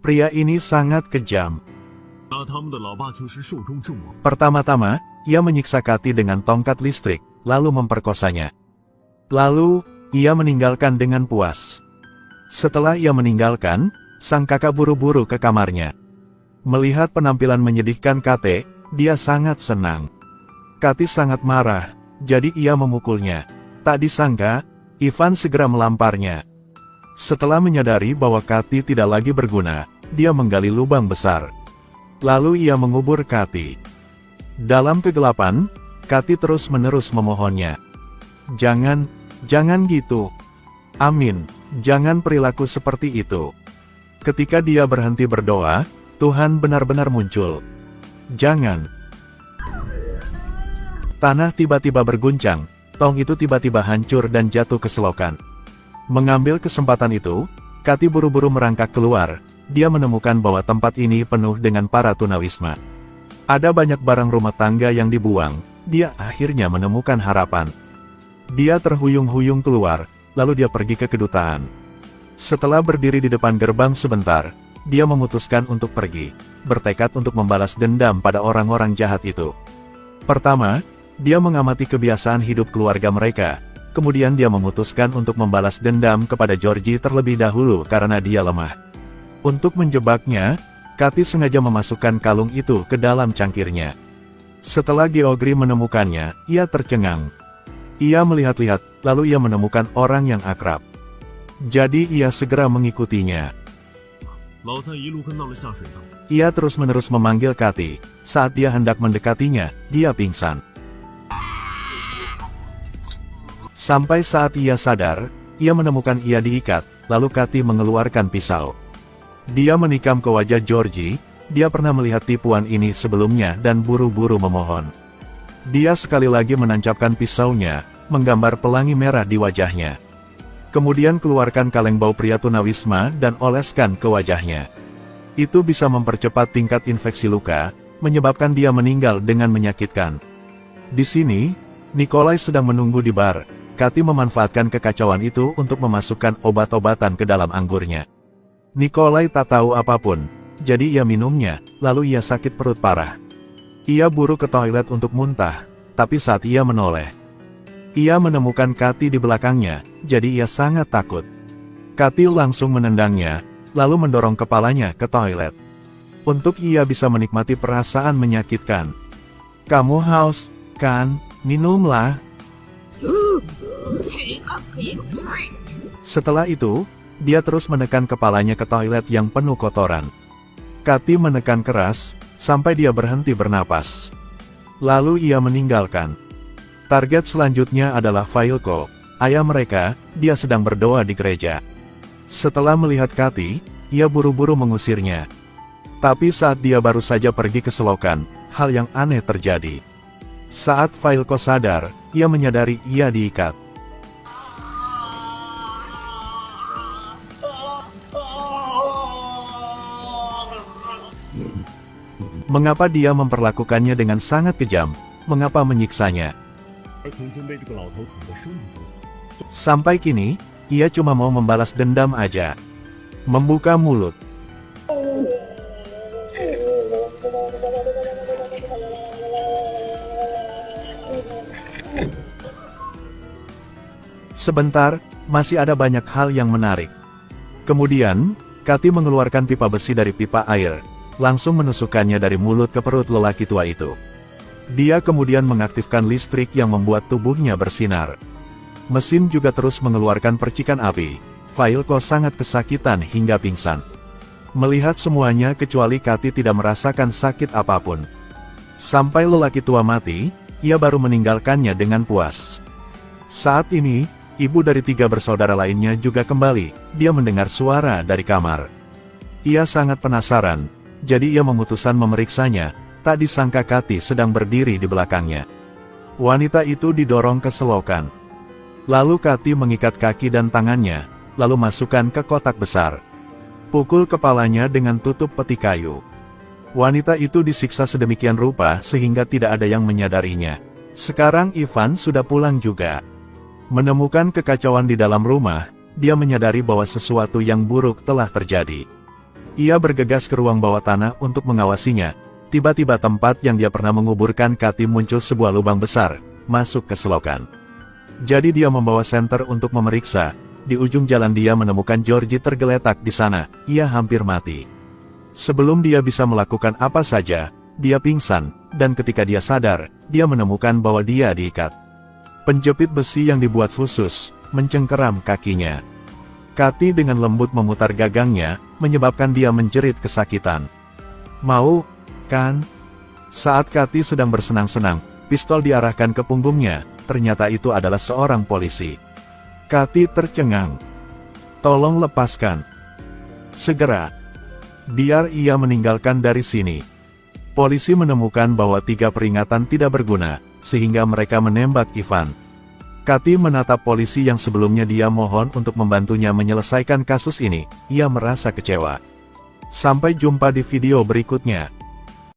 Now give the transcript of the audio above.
Pria ini sangat kejam. Pertama-tama, ia menyiksa Kathy dengan tongkat listrik, lalu memperkosanya. Lalu, ia meninggalkan dengan puas. Setelah ia meninggalkan, sang kakak buru-buru ke kamarnya. Melihat penampilan menyedihkan Kate, dia sangat senang. Kathy sangat marah, jadi ia memukulnya. Tak disangka, Ivan segera melamparnya. Setelah menyadari bahwa Kathy tidak lagi berguna, dia menggali lubang besar. Lalu ia mengubur Kathy. Dalam kegelapan, Kathy terus-menerus memohonnya. Jangan gitu. Amin, jangan perilaku seperti itu. Ketika dia berhenti berdoa, Tuhan benar-benar muncul. Jangan. Tanah tiba-tiba berguncang, tong itu tiba-tiba hancur dan jatuh ke selokan. Mengambil kesempatan itu, Kathy buru-buru merangkak keluar. Dia menemukan bahwa tempat ini penuh dengan para tunawisma. Ada banyak barang rumah tangga yang dibuang, dia akhirnya menemukan harapan. Dia terhuyung-huyung keluar, lalu dia pergi ke kedutaan. Setelah berdiri di depan gerbang sebentar, dia memutuskan untuk pergi, bertekad untuk membalas dendam pada orang-orang jahat itu. Pertama, dia mengamati kebiasaan hidup keluarga mereka, kemudian dia memutuskan untuk membalas dendam kepada Georgie terlebih dahulu karena dia lemah. Untuk menjebaknya, Kathy sengaja memasukkan kalung itu ke dalam cangkirnya. Setelah Geoffrey menemukannya, ia tercengang. Ia melihat-lihat, lalu ia menemukan orang yang akrab. Jadi ia segera mengikutinya. Ia terus-menerus memanggil Kathy. Saat dia hendak mendekatinya, dia pingsan. Sampai saat ia sadar, ia menemukan ia diikat, lalu Kathy mengeluarkan pisau. Dia menikam ke wajah Georgie, dia pernah melihat tipuan ini sebelumnya dan buru-buru memohon. Dia sekali lagi menancapkan pisaunya, menggambar pelangi merah di wajahnya. Kemudian keluarkan kaleng bau pria tunawisma dan oleskan ke wajahnya. Itu bisa mempercepat tingkat infeksi luka, menyebabkan dia meninggal dengan menyakitkan. Di sini, Nikolai sedang menunggu di bar. Kathy memanfaatkan kekacauan itu untuk memasukkan obat-obatan ke dalam anggurnya. Nikolai tak tahu apapun, jadi ia minumnya, lalu ia sakit perut parah. Ia buru ke toilet untuk muntah, tapi saat ia menoleh, ia menemukan Kathy di belakangnya, jadi ia sangat takut. Kathy langsung menendangnya, lalu mendorong kepalanya ke toilet. Untuk ia bisa menikmati perasaan menyakitkan. Kamu haus, kan? Minumlah. Setelah itu, dia terus menekan kepalanya ke toilet yang penuh kotoran. Kathy menekan keras, sampai dia berhenti bernapas. Lalu ia meninggalkan. Target selanjutnya adalah Failco, ayah mereka. Dia sedang berdoa di gereja. Setelah melihat Kathy, ia buru-buru mengusirnya. Tapi saat dia baru saja pergi ke selokan, hal yang aneh terjadi. Saat Failco sadar, ia menyadari ia diikat. Mengapa dia memperlakukannya dengan sangat kejam? Mengapa menyiksanya? Sampai kini, ia cuma mau membalas dendam aja. Membuka mulut. Sebentar, masih ada banyak hal yang menarik. Kemudian, Kathy mengeluarkan pipa besi dari pipa air, langsung menusukkannya dari mulut ke perut lelaki tua itu. Dia kemudian mengaktifkan listrik yang membuat tubuhnya bersinar. Mesin juga terus mengeluarkan percikan api. Failco sangat kesakitan hingga pingsan. Melihat semuanya kecuali Kathy tidak merasakan sakit apapun. Sampai lelaki tua mati, ia baru meninggalkannya dengan puas. Saat ini, ibu dari 3 bersaudara lainnya juga kembali. Dia mendengar suara dari kamar. Ia sangat penasaran, jadi ia memutuskan memeriksanya. Tak disangka Kathy sedang berdiri di belakangnya. Wanita itu didorong ke selokan. Lalu Kathy mengikat kaki dan tangannya, lalu masukkan ke kotak besar. Pukul kepalanya dengan tutup peti kayu. Wanita itu disiksa sedemikian rupa sehingga tidak ada yang menyadarinya. Sekarang Ivan sudah pulang juga. Menemukan kekacauan di dalam rumah, dia menyadari bahwa sesuatu yang buruk telah terjadi. Ia bergegas ke ruang bawah tanah untuk mengawasinya. Tiba-tiba tempat yang dia pernah menguburkan Kathy muncul sebuah lubang besar, masuk ke selokan. Jadi dia membawa senter untuk memeriksa. Di ujung jalan dia menemukan Georgie tergeletak di sana. Ia hampir mati. Sebelum dia bisa melakukan apa saja, dia pingsan, dan ketika dia sadar, dia menemukan bahwa dia diikat. Penjepit besi yang dibuat khusus mencengkeram kakinya. Kathy dengan lembut memutar gagangnya, menyebabkan dia menjerit kesakitan. Mau, kan? Saat Kathy sedang bersenang-senang, pistol diarahkan ke punggungnya, ternyata itu adalah seorang polisi. Kathy tercengang. Tolong lepaskan. Segera. Biar ia meninggalkan dari sini. Polisi menemukan bahwa 3 peringatan tidak berguna, sehingga mereka menembak Ivan. Kathy menatap polisi yang sebelumnya dia mohon untuk membantunya menyelesaikan kasus ini. Ia merasa kecewa. Sampai jumpa di video berikutnya.